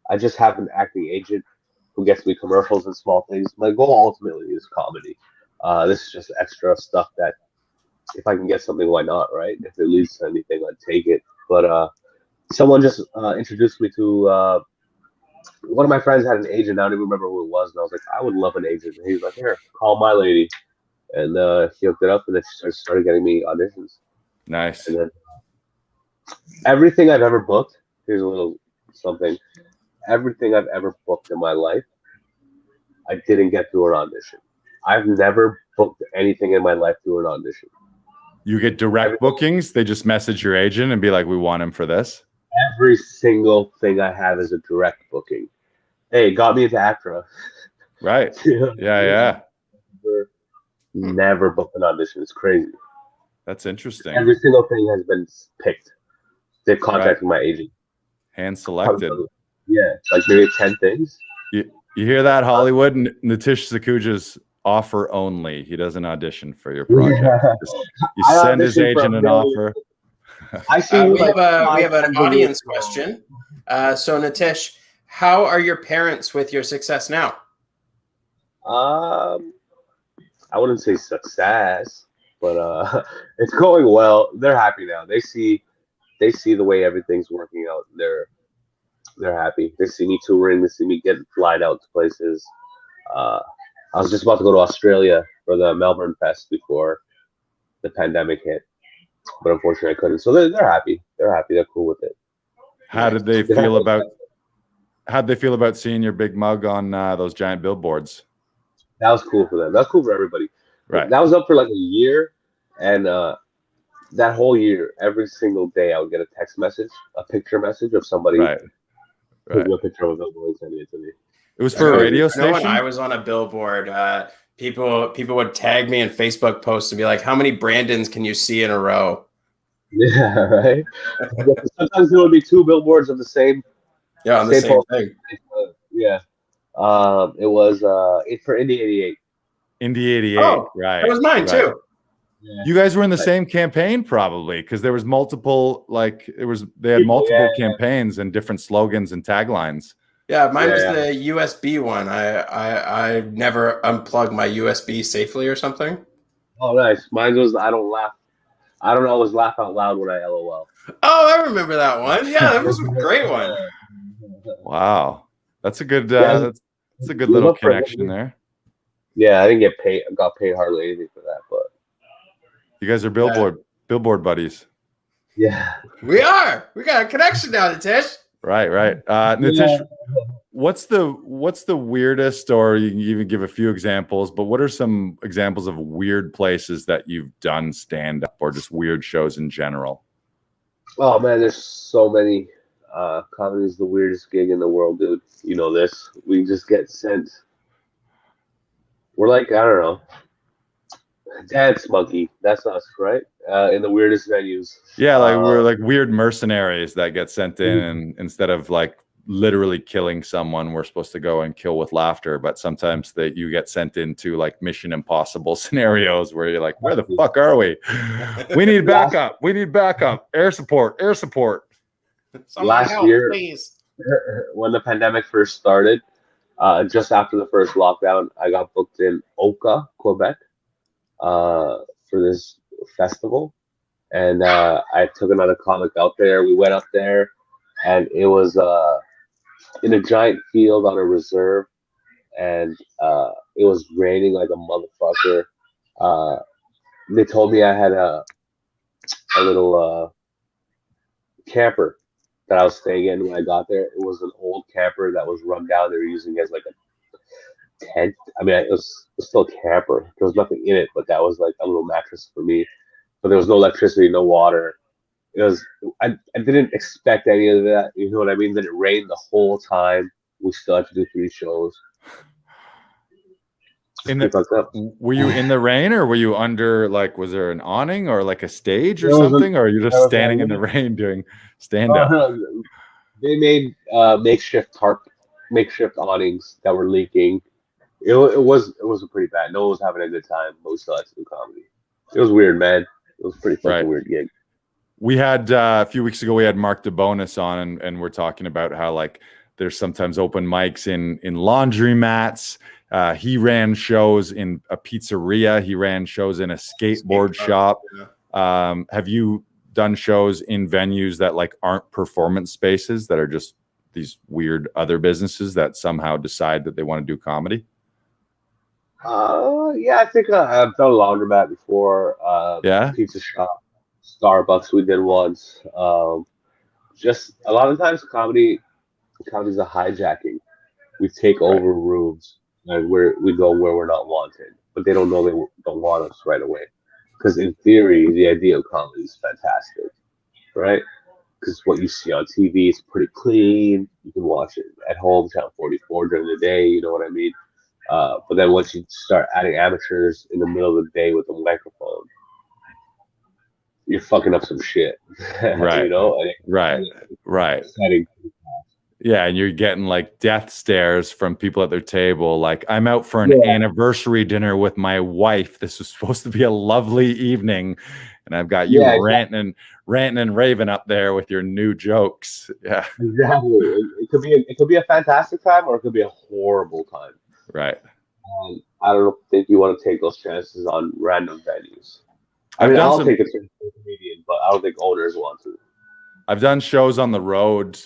Speaker 5: I just have an acting agent who gets me commercials and small things. My goal ultimately is comedy. This is just extra stuff that if I can get something, why not, right? If it leads to anything, I'd take it. But someone just introduced me to one of my friends had an agent. I don't even remember who it was, and I was like, I would love an agent. And he's like, here, call my lady. And he hooked it up, and then she started getting me auditions.
Speaker 1: Nice.
Speaker 5: And then everything I've ever booked, here's a little something. Everything I've ever booked in my life, I didn't get through an audition. I've never booked anything in my life through an audition.
Speaker 1: You get direct bookings? They just message your agent and be like, we want him for this?
Speaker 5: Every single thing I have is a direct booking. Hey, got me into ACTRA.
Speaker 1: Right. Yeah.
Speaker 5: Never booked an audition. It's crazy.
Speaker 1: That's interesting.
Speaker 5: Every single thing has been picked. They've contacted my agent.
Speaker 1: Hand selected.
Speaker 5: Yeah, like maybe 10 things.
Speaker 1: You hear that, Hollywood? Nitish Sakhuja's offer only. He doesn't audition for your project.
Speaker 5: Yeah.
Speaker 1: You send his agent an offer.
Speaker 5: I see.
Speaker 2: We have an audience question. So Nitish, how are your parents with your success now?
Speaker 5: I wouldn't say success, but it's going well. They're happy now. They see the way everything's working out. They're happy. They see me touring. They see me getting flied out to places. I was just about to go to Australia for the Melbourne Fest before the pandemic hit, but unfortunately I couldn't. So they're happy. They're happy. They're cool with it.
Speaker 1: How'd they feel about seeing your big mug on those giant billboards?
Speaker 5: That was cool for them. That's cool for everybody.
Speaker 1: Right.
Speaker 5: That was up for like a year, and that whole year, every single day, I would get a text message, a picture message of somebody. Right. A picture of a billboard and sending it to me.
Speaker 1: It was for a radio station.
Speaker 2: When I was on a billboard, people would tag me in Facebook posts and be like, "How many Brandons can you see in a row?"
Speaker 5: Yeah, right. Sometimes there would be 2 billboards of the same.
Speaker 2: Yeah, on the same thing.
Speaker 5: Yeah. It was for Indy 88.
Speaker 1: Indy 88, right.
Speaker 2: That was mine too.
Speaker 5: Yeah.
Speaker 1: You guys were in the same campaign probably because there was multiple, they had multiple campaigns and different slogans and taglines.
Speaker 2: Yeah, mine was the USB one. I never unplug my USB safely or something.
Speaker 5: Oh, nice. Mine was I don't always laugh out loud when I LOL.
Speaker 2: Oh, I remember that one. Yeah, that was a great one.
Speaker 1: Wow. That's a good that's a good little connection there.
Speaker 5: Yeah, I didn't get paid. I got paid hardly anything for that, but
Speaker 1: you guys are billboard buddies.
Speaker 5: Yeah.
Speaker 2: We are. We got a connection now, Nitish.
Speaker 1: Right. Nitish, what's the weirdest, or you can even give a few examples, but what are some examples of weird places that you've done stand up or just weird shows in general?
Speaker 5: Oh man, there's so many. Comedy is the weirdest gig in the world, dude. You know this. We just get sent. We're like, I don't know, Dance Monkey. That's us, right? In the weirdest venues.
Speaker 1: Yeah, we're like weird mercenaries that get sent in, and instead of like literally killing someone, we're supposed to go and kill with laughter. But sometimes that you get sent into like Mission Impossible scenarios where you're like, where the fuck are we? We need backup. We need backup. Air support. Air support.
Speaker 5: Last year, please. When the pandemic first started, just after the first lockdown, I got booked in Oka, Quebec, for this festival. And I took another comic out there. We went up there, and it was in a giant field on a reserve, and it was raining like a motherfucker. They told me I had a little camper that I was staying in when I got there. It was an old camper that was run down. They were using it as like a tent. I mean, it was still a camper. There was nothing in it, but that was like a little mattress for me. But there was no electricity, no water. It was. I didn't expect any of that. You know what I mean? Then it rained the whole time. We still had to do 3 shows.
Speaker 1: Were you in the rain, or were you under, like, was there an awning or like a stage or something, or are you just standing in the rain doing stand up?
Speaker 5: They made makeshift awnings that were leaking. It was pretty bad. No one was having a good time, but we still had to do comedy. It was weird, man. It was a pretty fucking weird gig.
Speaker 1: We had a few weeks ago, we had Mark DeBonis on, and we're talking about how like there's sometimes open mics in laundromats. He ran shows in a pizzeria. He ran shows in a skateboard shop. Yeah. Have you done shows in venues that like aren't performance spaces, that are just these weird other businesses that somehow decide that they want to do comedy?
Speaker 5: Yeah, I think I've done a laundromat before. Pizza shop, Starbucks we did once. Just a lot of times comedy's a hijacking. We take over rooms, and we go where we're not wanted, but they don't know they don't want us right away. Because in theory, the idea of comedy is fantastic, right? Because what you see on TV is pretty clean. You can watch it at home, Channel 44 during the day. You know what I mean? But then once you start adding amateurs in the middle of the day with a microphone, you're fucking up some shit.
Speaker 1: Right.
Speaker 5: You know?
Speaker 1: Right. Yeah, and you're getting like death stares from people at their table. Like, I'm out for an anniversary dinner with my wife. This was supposed to be a lovely evening, and I've got you ranting and raving up there with your new jokes. Yeah,
Speaker 5: exactly. It could be a fantastic time, or it could be a horrible time.
Speaker 1: Right.
Speaker 5: I don't think you want to take those chances on random venues. I'll take a chance for a comedian, but I don't think owners want to.
Speaker 1: I've done shows on the road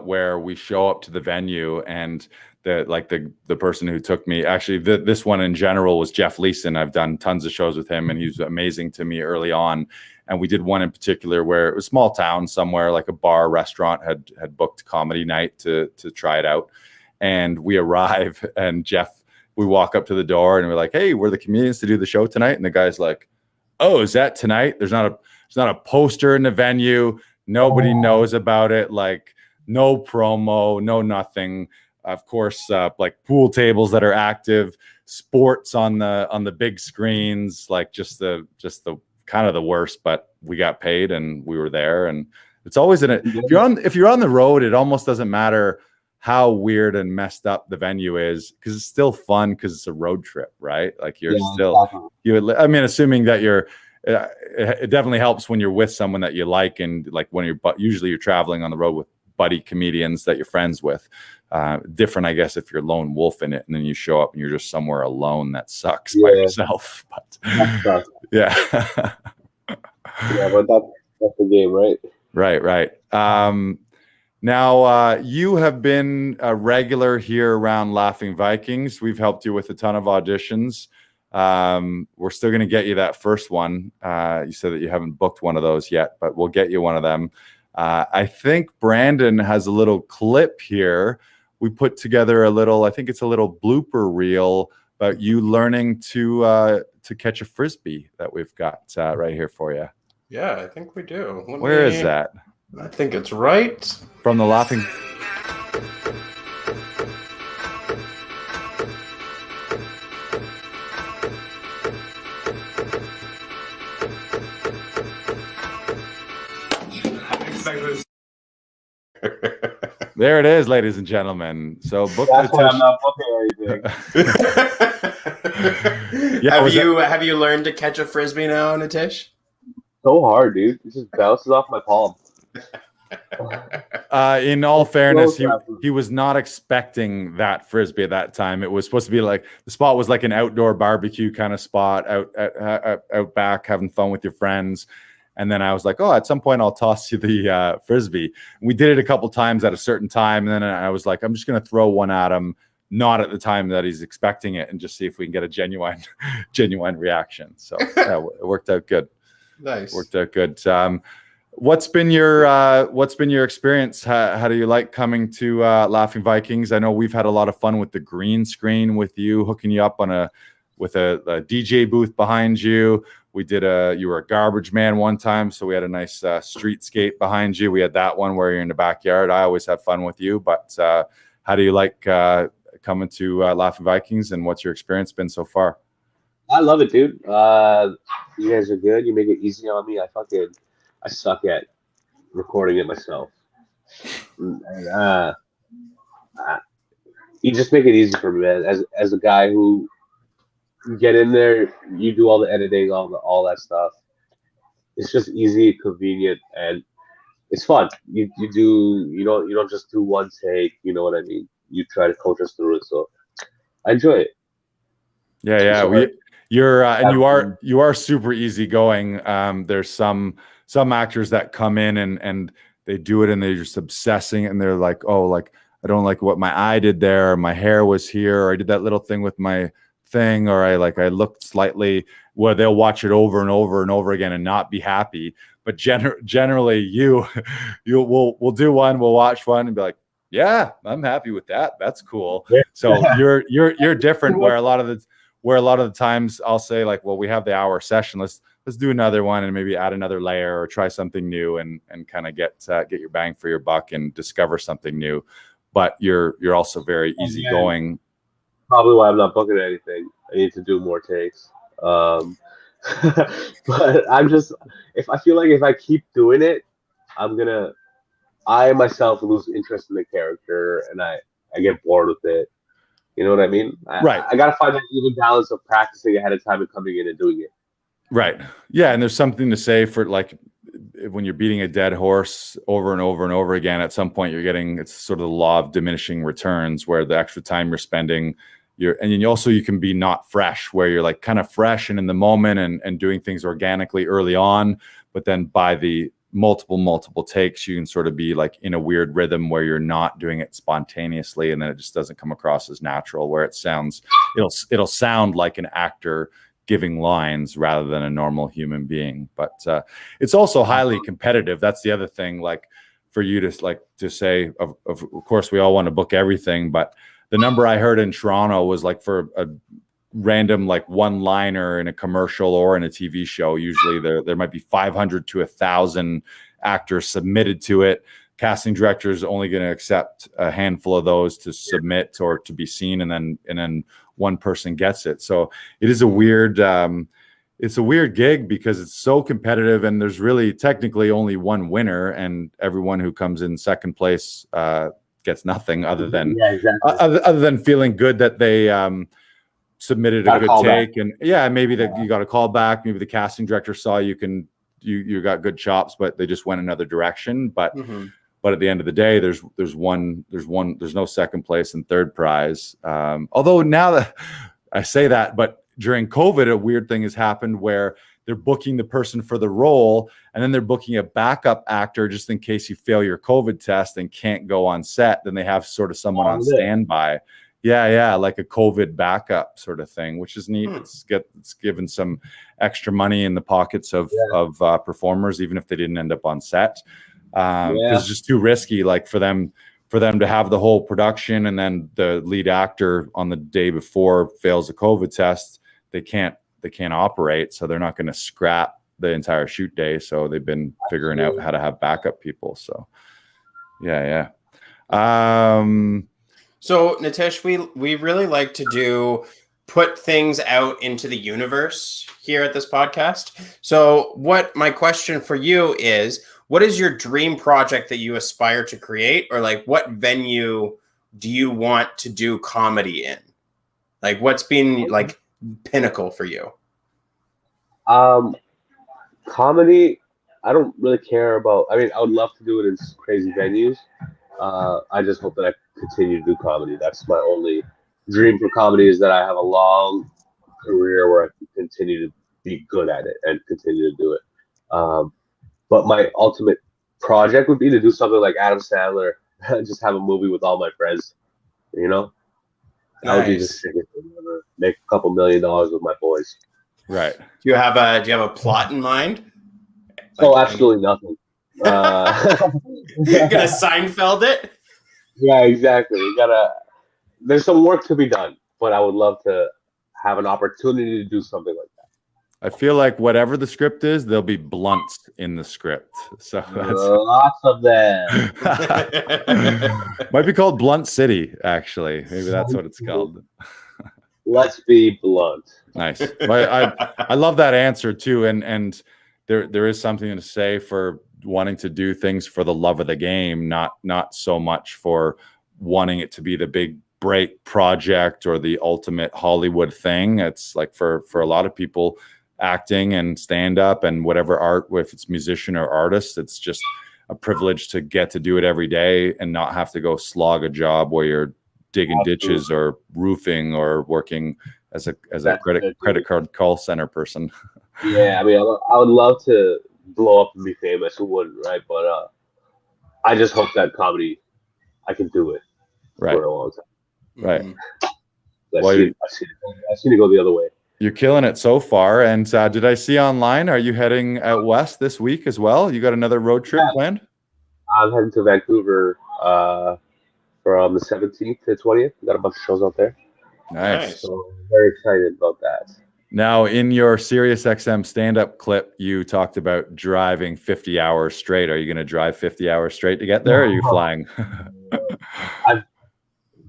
Speaker 1: where we show up to the venue, and the person who took me, actually this one in general was Jeff Leeson. I've done tons of shows with him, and he was amazing to me early on. And we did one in particular where it was a small town somewhere, like a bar restaurant had booked comedy night to try it out. And we arrive, and we walk up to the door, and we're like, "Hey, we're the comedians to do the show tonight." And the guy's like, "Oh, is that tonight? There's not a poster in the venue. Nobody knows about it. Like, no promo, no nothing. Of course, like pool tables that are active, sports on the big screens, like just the kind of the worst. But we got paid, and we were there. And it's always if you're on the road, it almost doesn't matter how weird and messed up the venue is, because it's still fun, because it's a road trip, right? Like assuming that it definitely helps when you're with someone that you like, and like when usually you're traveling on the road with buddy comedians that you're friends with. Different, I guess, if you're lone wolf in it, and then you show up and you're just somewhere alone, that sucks by yourself. But yeah,
Speaker 5: but that's the game, right?
Speaker 1: Right. Now, you have been a regular here around Laughing Vikings. We've helped you with a ton of auditions. We're still going to get you that first one. You said that you haven't booked one of those yet, but we'll get you one of them. I think Brandon has a little clip here. We put together I think it's a little blooper reel about you learning to catch a Frisbee that we've got right here for you.
Speaker 2: Yeah, I think we do.
Speaker 1: Where is that?
Speaker 2: I think it's right
Speaker 1: from the Laughing. There it is, ladies and gentlemen. So book
Speaker 5: That's why I'm
Speaker 1: Nitish.
Speaker 5: not booking anything.
Speaker 1: Yeah,
Speaker 2: have you learned to catch a frisbee now, Nitish?
Speaker 5: So hard, dude. It just bounces off my palm.
Speaker 1: In all fairness,
Speaker 5: so
Speaker 1: he was not expecting that frisbee at that time. It was supposed to be like the spot was like an outdoor barbecue kind of spot out back, having fun with your friends. And then I was like, oh, at some point I'll toss you the frisbee. We did it a couple times at a certain time, and then I was like, I'm just going to throw one at him, not at the time that he's expecting it, and just see if we can get a genuine reaction. So yeah, it worked out good.
Speaker 2: Nice.
Speaker 1: Worked out good. What's been your experience? How do you like coming to Laughing Vikings? I know we've had a lot of fun with the green screen with you, hooking you up with a DJ booth behind you. We did you were a garbage man one time, so we had a nice streetscape behind you. We had that one where you're in the backyard. I always have fun with you, but how do you like coming to Laughing Vikings, and what's your experience been so far?
Speaker 5: I love it, dude. You guys are good. You make it easy on me. I suck at recording it myself. And, you just make it easy for me, man. As a guy who get in there, you do all the editing, all that stuff. It's just easy, convenient, and it's fun. You don't just do one take. You know what I mean? You try to coach us through it, so I enjoy it.
Speaker 1: Yeah. You're and you are super easygoing. There's some actors that come in and they do it and they're just obsessing, and they're like, oh, like I don't like what my eye did there, or my hair was here, or I did that little thing with my thing, or I looked slightly, where they'll watch it over and over and over again and not be happy. But generally we'll do one, we'll watch one and be like, yeah, I'm happy with that. That's cool. Yeah. So you're different, where a lot of the times I'll say like, well, we have the hour session. Let's do another one and maybe add another layer or try something new and kind of get your bang for your buck and discover something new. But you're also very easygoing.
Speaker 5: Probably why I'm not booking anything. I need to do more takes. But I'm just, if I keep doing it, I myself lose interest in the character and I get bored with it. You know what I mean?
Speaker 1: Right.
Speaker 5: I got to find that even balance of practicing ahead of time and coming in and doing it.
Speaker 1: Right. Yeah. And there's something to say for like when you're beating a dead horse over and over and over again, at some point it's sort of the law of diminishing returns, where the extra time you're spending, you can be not fresh, where you're like kind of fresh and in the moment and doing things organically early on. But then by the multiple takes, you can sort of be like in a weird rhythm where you're not doing it spontaneously, and then it just doesn't come across as natural, where it'll sound like an actor giving lines rather than a normal human being. But it's also highly competitive. That's the other thing, like for you to say, of course we all want to book everything, but the number I heard in Toronto was like for a random like one liner in a commercial or in a TV show, usually there might be 500 to 1,000 actors submitted to it. Casting director is only going to accept a handful of those to submit or to be seen, and then one person gets it. So it is a weird gig because it's so competitive, and there's really technically only one winner, and everyone who comes in second place gets nothing other than other than feeling good that they submitted a good take, and maybe that you got a call back. Maybe the casting director saw you got good chops, but they just went another direction. But but at the end of the day, there's no second place and third prize. Although now that I say that, but during COVID, a weird thing has happened where they're booking the person for the role, and then they're booking a backup actor just in case you fail your COVID test and can't go on set. Then they have sort of someone on standby. Yeah, like a COVID backup sort of thing, which is neat. It's given some extra money in the pockets of performers, even if they didn't end up on set. It's just too risky, like for them to have the whole production and then the lead actor on the day before fails a COVID test. They can't operate, so they're not going to scrap the entire shoot day. So they've been figuring out how to have backup people. So yeah.
Speaker 2: So Nitish, we really like to put things out into the universe here at this podcast. So what my question for you is, what is your dream project that you aspire to create, or like what venue do you want to do comedy in? Like what's been like pinnacle for you?
Speaker 5: Comedy, I don't really care about. I mean, I would love to do it in crazy venues. I just hope that I continue to do comedy. That's my only dream for comedy, is that I have a long career where I can continue to be good at it and continue to do it. But my ultimate project would be to do something like Adam Sandler, just have a movie with all my friends. You know, that would be the
Speaker 2: Nice.
Speaker 5: sickest thing ever. Make a couple $1 million with my boys.
Speaker 1: Right.
Speaker 2: Do you have a plot in mind?
Speaker 5: Oh, absolutely nothing.
Speaker 2: You're gonna Seinfeld it?
Speaker 5: Yeah, exactly. There's some work to be done, but I would love to have an opportunity to do something like that.
Speaker 1: I feel like whatever the script is, there'll be blunts in the script. So
Speaker 5: Lots of them.
Speaker 1: might be called Blunt City, actually. Maybe that's what it's called.
Speaker 5: Let's be blunt.
Speaker 1: Nice. Well, I love that answer too, and there is something to say for wanting to do things for the love of the game, not so much for wanting it to be the big break project or the ultimate Hollywood thing. It's like for a lot of people, acting and stand up and whatever art, if it's musician or artist, it's just a privilege to get to do it every day and not have to go slog a job where you're digging ditches or roofing or working as a credit card call center person.
Speaker 5: Yeah, I mean, I would love to blow up and be famous. Who wouldn't, right? But I just hope that comedy, I can do it for a long time.
Speaker 1: Right.
Speaker 5: I've seen it go the other way.
Speaker 1: You're killing it so far. And did I see online, are you heading out west this week as well? You got another road trip planned?
Speaker 5: I'm heading to Vancouver from the 17th to 20th. We got a bunch of shows out there.
Speaker 1: Nice.
Speaker 5: So I'm very excited about that.
Speaker 1: Now, in your SiriusXM stand-up clip, you talked about driving 50 hours straight. Are you going to drive 50 hours straight to get there, or are you flying?
Speaker 5: That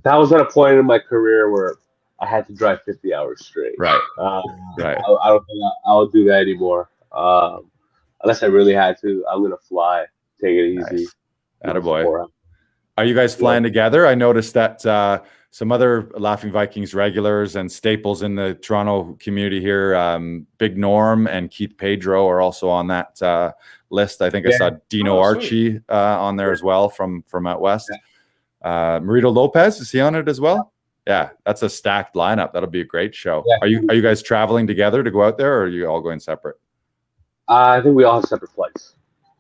Speaker 5: was at a point in my career where I had to drive 50 hours straight.
Speaker 1: Right.
Speaker 5: Right. I don't think I'll do that anymore. Unless I really had to, I'm going to fly. Take it easy.
Speaker 1: Nice. Attaboy. Are you guys flying together? I noticed that some other Laughing Vikings regulars and staples in the Toronto community here, Big Norm and Keith Pedro, are also on that list. I think I saw Dino Archie on there as well from out west. Marito Lopez, is he on it as well? Yeah, that's a stacked lineup. That'll be a great show. Yeah. Are you guys traveling together to go out there, or are you all going separate?
Speaker 5: I think we all have separate flights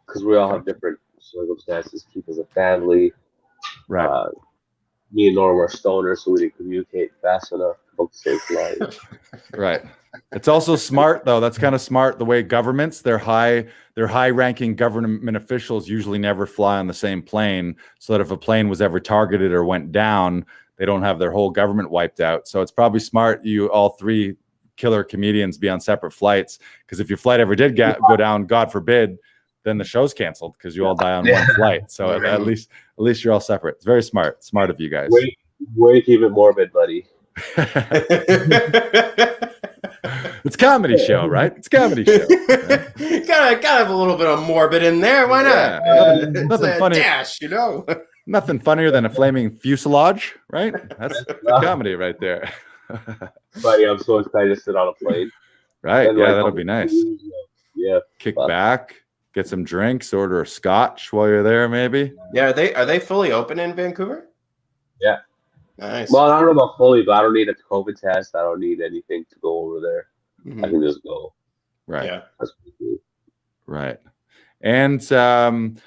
Speaker 5: because we all have different circumstances. Keith is a family.
Speaker 1: Right.
Speaker 5: Me and Norm are stoners, so we didn't communicate fast enough to book the same flight.
Speaker 1: Right. It's also smart, though. That's kind of smart. The way governments, their high-ranking government officials usually never fly on the same plane, so that if a plane was ever targeted or went down, they don't have their whole government wiped out. So it's probably smart you all three killer comedians be on separate flights, because if your flight ever did go down, God forbid, then the show's canceled because you all die on one flight. So at least you're all separate. It's very smart of you guys.
Speaker 5: Way to keep it morbid, buddy.
Speaker 1: It's a comedy show, right? It's a comedy show. Right?
Speaker 2: gotta have a little bit of morbid in there. Why not?
Speaker 1: Nothing funny.
Speaker 2: Dash, you know.
Speaker 1: Nothing funnier than a flaming fuselage, right? That's comedy right there.
Speaker 5: Buddy, I'm so excited to sit on a plane.
Speaker 1: Right? And that'll be nice.
Speaker 5: Yeah.
Speaker 1: Kick back, get some drinks, order a scotch while you're there, maybe.
Speaker 2: Yeah, are they fully open in Vancouver?
Speaker 5: Yeah.
Speaker 2: Nice.
Speaker 5: Well, I don't know about fully, but I don't need a COVID test. I don't need anything to go over there. Mm-hmm. I can just go.
Speaker 1: Right.
Speaker 2: Yeah.
Speaker 5: That's pretty cool.
Speaker 1: Right. And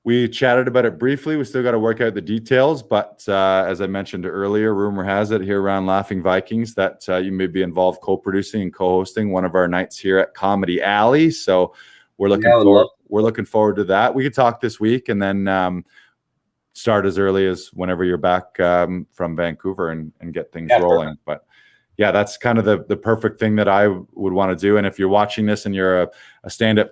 Speaker 1: we chatted about it briefly. We still got to work out the details, but as I mentioned earlier, rumor has it here around Laughing Vikings that you may be involved co-producing and co-hosting one of our nights here at Comedy Alley. So we're looking forward to that. We could talk this week and then start as early as whenever you're back from Vancouver and get things rolling. Perfect. But yeah, that's kind of the perfect thing that I would want to do. And if you're watching this and you're a stand-up,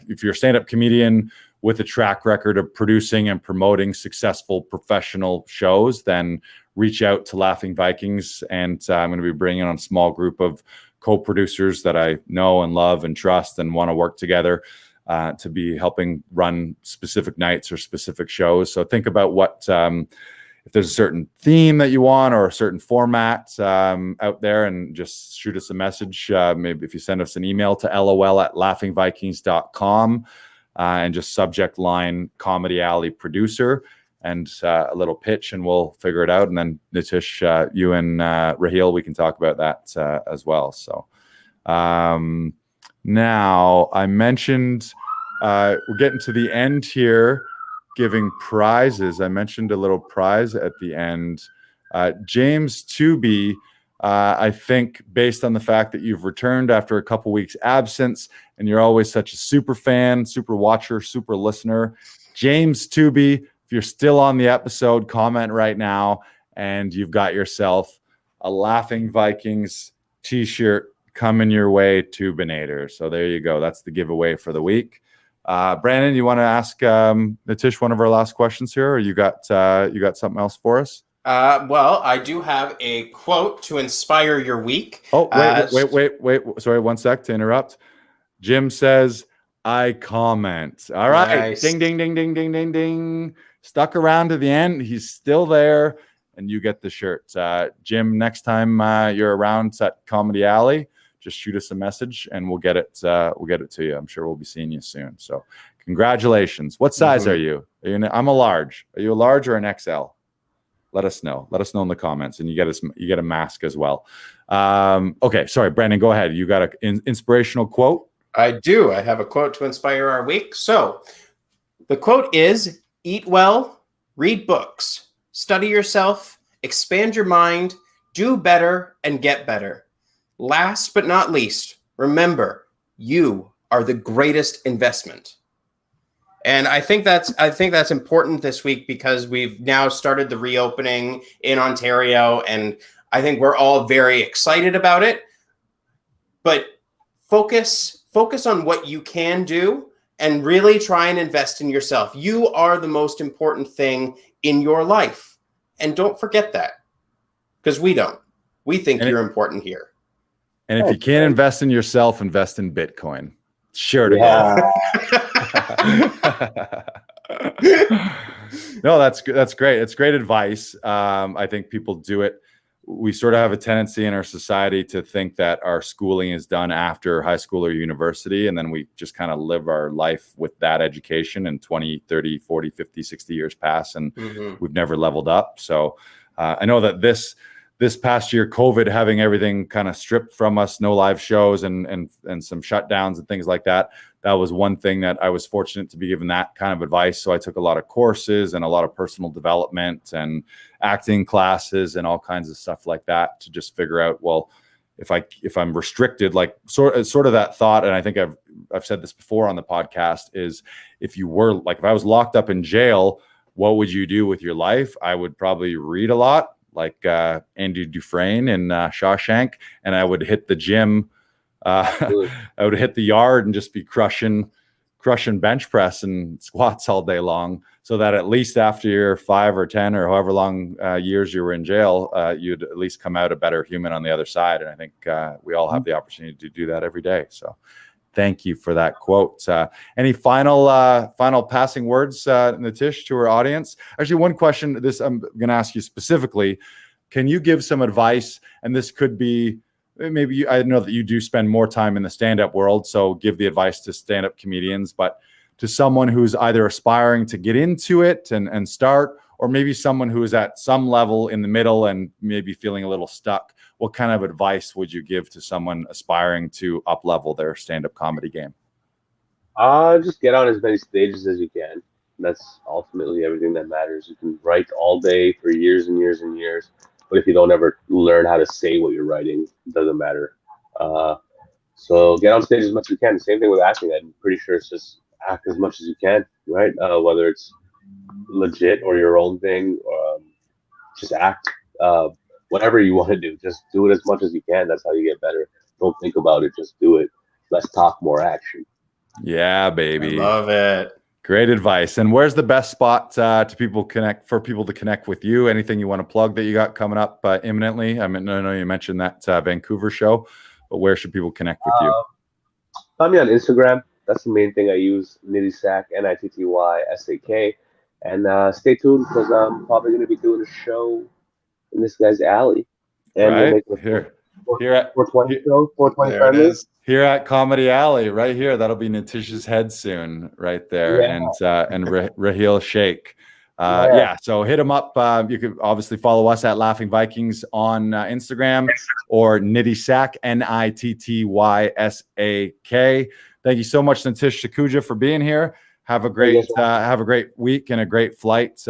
Speaker 1: if you're a stand-up comedian with a track record of producing and promoting successful professional shows, then reach out to Laughing Vikings. And I'm going to be bringing on a small group of co-producers that I know and love and trust and want to work together. to be helping run specific nights or specific shows. So think about what, if there's a certain theme that you want or a certain format out there, and just shoot us a message. Maybe if you send us an email to lol@laughingvikings.com and just subject line Comedy Alley producer and a little pitch, and we'll figure it out. And then Nitish, you and Raheel, we can talk about that as well. So now I mentioned we're getting to the end here, giving prizes. I mentioned a little prize at the end. James Tooby, I think based on the fact that you've returned after a couple weeks absence and you're always such a super fan, super watcher, super listener, James Tooby, if you're still on the episode, comment right now, and you've got yourself a Laughing Vikings t-shirt coming your way, Tubinator. So there you go. That's the giveaway for the week. Brandon, you want to ask Nitish one of our last questions here, or you got something else for us?
Speaker 2: Well, I do have a quote to inspire your week.
Speaker 1: Oh, wait. Sorry, one sec to interrupt. Jim says, I comment. All right.
Speaker 2: Nice.
Speaker 1: Ding, ding, ding, ding, ding, ding, ding. Stuck around to the end. He's still there, and you get the shirt. Jim, next time you're around at Comedy Alley, just shoot us a message and we'll get it to you. I'm sure we'll be seeing you soon. So congratulations. What size are you? I'm a large. Are you a large or an XL? Let us know. Let us know in the comments, and you get a mask as well. Okay, sorry, Brandon, go ahead. You got an inspirational quote?
Speaker 2: I do. I have a quote to inspire our week. So the quote is, eat well, read books, study yourself, expand your mind, do better, and get better. Last but not least, remember, you are the greatest investment. And I think that's important this week, because we've now started the reopening in Ontario, and I think we're all very excited about it. But focus on what you can do and really try and invest in yourself. You are the most important thing in your life. And don't forget that, because we don't. We think you're important here.
Speaker 1: And if you can't invest in yourself, invest in Bitcoin. Sure to No, that's great. It's great advice. I think people do it. We sort of have a tendency in our society to think that our schooling is done after high school or university, and then we just kind of live our life with that education, and 20, 30, 40, 50, 60 years pass, and we've never leveled up. So I know that this past year, COVID, having everything kind of stripped from us, no live shows and some shutdowns and things like that. That was one thing that I was fortunate to be given that kind of advice. So I took a lot of courses and a lot of personal development and acting classes and all kinds of stuff like that to just figure out, well, if I'm restricted, like sort of that thought. And I think I've said this before on the podcast, is if I was locked up in jail, what would you do with your life? I would probably read a lot, like Andy Dufresne in Shawshank, and I would hit the gym. I would hit the yard and just be crushing bench press and squats all day long, so that at least after your 5 or 10 or however long years you were in jail, you'd at least come out a better human on the other side. And I think we all have the opportunity to do that every day. So thank you for that quote. Any final passing words, Nitish, to our audience? Actually, one question. This I'm going to ask you specifically. Can you give some advice? And this could be maybe I know that you do spend more time in the stand-up world, so give the advice to stand-up comedians. But to someone who's either aspiring to get into it and start, or maybe someone who is at some level in the middle and maybe feeling a little stuck, what kind of advice would you give to someone aspiring to up-level their stand-up comedy game?
Speaker 5: Just get on as many stages as you can. That's ultimately everything that matters. You can write all day for years and years and years, but if you don't ever learn how to say what you're writing, it doesn't matter. So get on stage as much as you can. Same thing with acting. I'm pretty sure it's just act as much as you can, right? Whether it's legit or your own thing, just act. Whatever you want to do, just do it as much as you can. That's how you get better. Don't think about it, just do it. Less talk, more action.
Speaker 1: Yeah, baby.
Speaker 2: I love it.
Speaker 1: Great advice. And where's the best spot for people to connect with you? Anything you want to plug that you got coming up imminently? I mean, I know you mentioned that Vancouver show, but where should people connect with you?
Speaker 5: Find me on Instagram that's the main thing I use. Nitty Nittysak, and stay tuned because I'm probably going to be doing a show in this guy's alley, and we're
Speaker 1: Right
Speaker 5: making a
Speaker 1: here at
Speaker 5: 420
Speaker 1: here,
Speaker 5: show, 420
Speaker 2: There it
Speaker 5: friendly.
Speaker 2: is.
Speaker 1: here at Comedy Alley, right here. That'll be Nitish's head soon, right there,
Speaker 5: Yeah.
Speaker 1: and Raheel Sheikh.
Speaker 5: Yeah.
Speaker 1: So hit him up. You can obviously follow us at Laughing Vikings on Instagram or Nittysak, Nittysak. Thank you so much, Nitish Sakhuja, for being here. Have a great week and a great flight.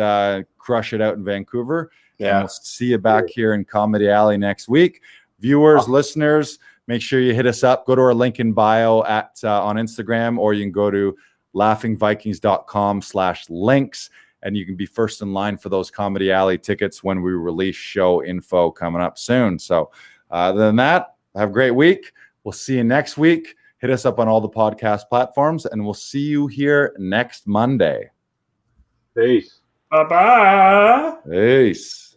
Speaker 1: Crush it out in Vancouver. And
Speaker 2: Yeah.
Speaker 1: we'll see you back here in Comedy Alley next week. Viewers, listeners, make sure you hit us up. Go to our link in bio on Instagram, or you can go to laughingvikings.com/links, and you can be first in line for those Comedy Alley tickets when we release show info coming up soon. So other than that, have a great week. We'll see you next week. Hit us up on all the podcast platforms, and we'll see you here next Monday.
Speaker 5: Peace.
Speaker 2: Bye-bye.
Speaker 1: Peace.